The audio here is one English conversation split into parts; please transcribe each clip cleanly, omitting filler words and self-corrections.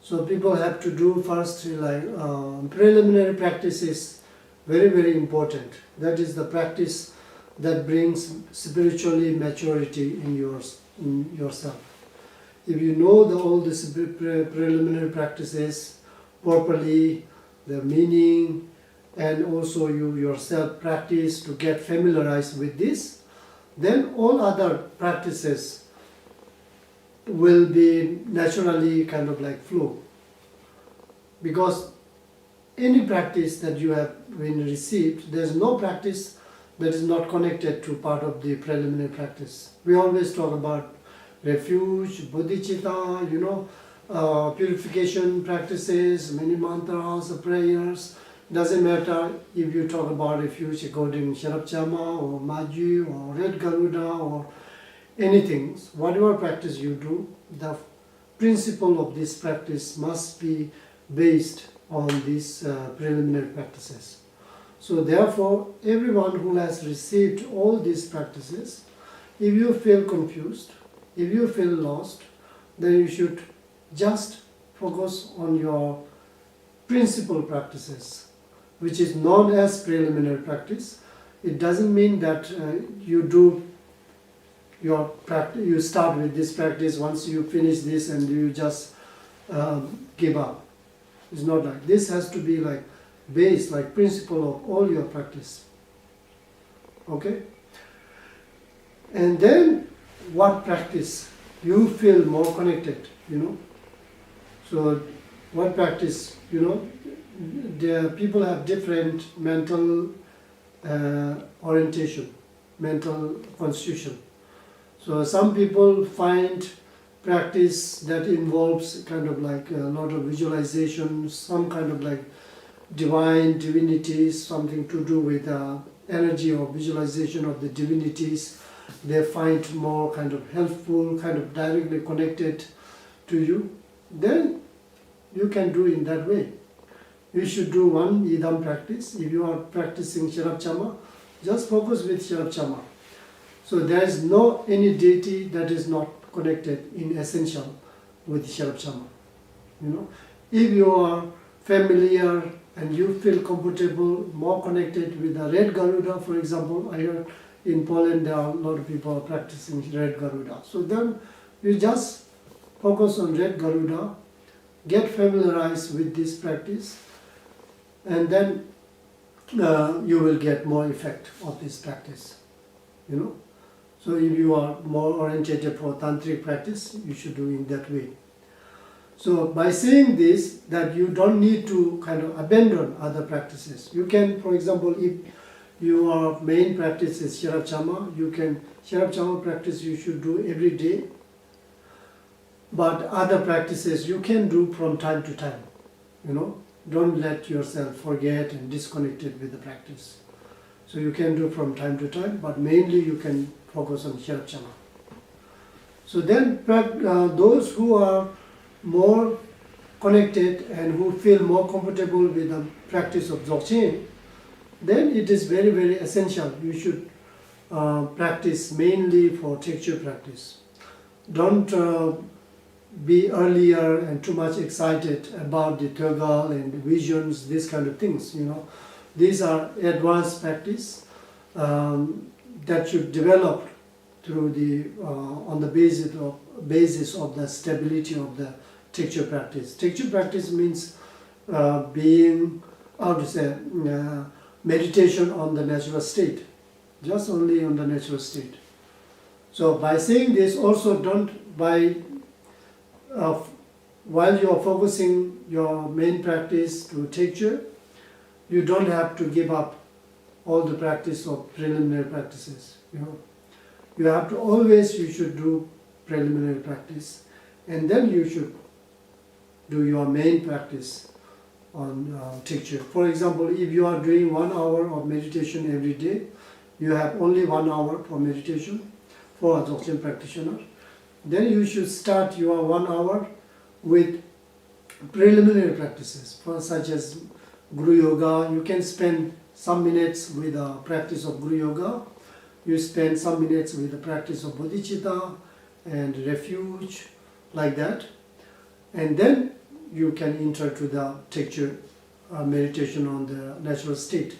So people have to do first like preliminary practice is very, very important. That is the practice that brings spiritually maturity in yourself. If you know all the preliminary practices properly, the meaning, and also you yourself practice to get familiarized with this, then all other practices will be naturally kind of like flow. Because any practice that you have been received, there's no practice that is not connected to part of the preliminary practice. We always talk about refuge, bodhicitta, purification practices, many mantras, prayers. Doesn't matter if you talk about refuge according to Sharapchama or Maju or Red Garuda or anything. Whatever practice you do, the principle of this practice must be based on these preliminary practices. So therefore, everyone who has received all these practices, if you feel confused, if you feel lost, then you should just focus on your principal practices, which is known as preliminary practice. It doesn't mean that you do your practice, you start with this practice, once you finish this and you just give up. It's not like this. Has to be like base, like principle of all your practice. Okay? And then what practice you feel more connected, So what practice, the people have different mental orientation, mental constitution. So some people find practice that involves kind of like a lot of visualization, some kind of like divinities, something to do with energy or visualization of the divinities. They find more kind of helpful, kind of directly connected to you. Then you can do in that way. You should do one idam practice. If you are practicing Sharapchama, just focus with Sharapchama. So there is no any deity that is not connected in essential with Sharapchama. If you are familiar and you feel comfortable, more connected with the Red Garuda, for example, I heard in Poland there are a lot of people practicing Red Garuda. So then you just focus on Red Garuda, get familiarized with this practice, and then you will get more effect of this practice. So if you are more oriented for tantric practice, you should do in that way. So by saying this, that you don't need to kind of abandon other practices. You can, for example, if your main practice is Sharapchama, Sharapchama practice you should do every day. But other practices you can do from time to time. Don't let yourself forget and disconnected with the practice. So you can do from time to time, but mainly you can focus on Sharapchama. So then those who are more connected and who feel more comfortable with the practice of Dzogchen, then it is very, very essential. You should practice mainly for texture practice. Don't be earlier and too much excited about the Tögal and the visions, these kind of things. These are advanced practice that should develop through on the basis of the stability of the texture practice. Texture practice means meditation on the natural state, just only on the natural state. So by saying this, also while you are focusing your main practice to texture, you don't have to give up all the practice of preliminary practices. You have to you should do preliminary practice, and then you should do your main practice on texture. For example, if you are doing 1 hour of meditation every day, you have only 1 hour for meditation for a Dzogchen practitioner. Then you should start your 1 hour with preliminary practices, such as Guru Yoga. You can spend some minutes with the practice of Guru Yoga. You spend some minutes with the practice of bodhicitta and refuge, like that. And then you can enter to the texture meditation on the natural state.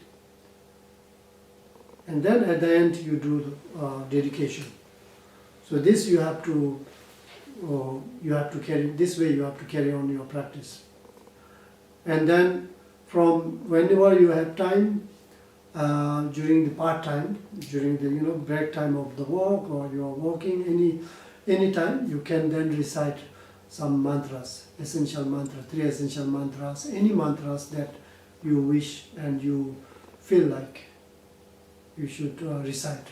And then at the end you do dedication. So this you have to carry, this way you have to carry on your practice. And then from whenever you have time, during the part time, during the break time of the work, or you are working, any time, you can then recite some mantras, essential mantra, 3 essential mantras, any mantras that you wish and you feel like you should recite.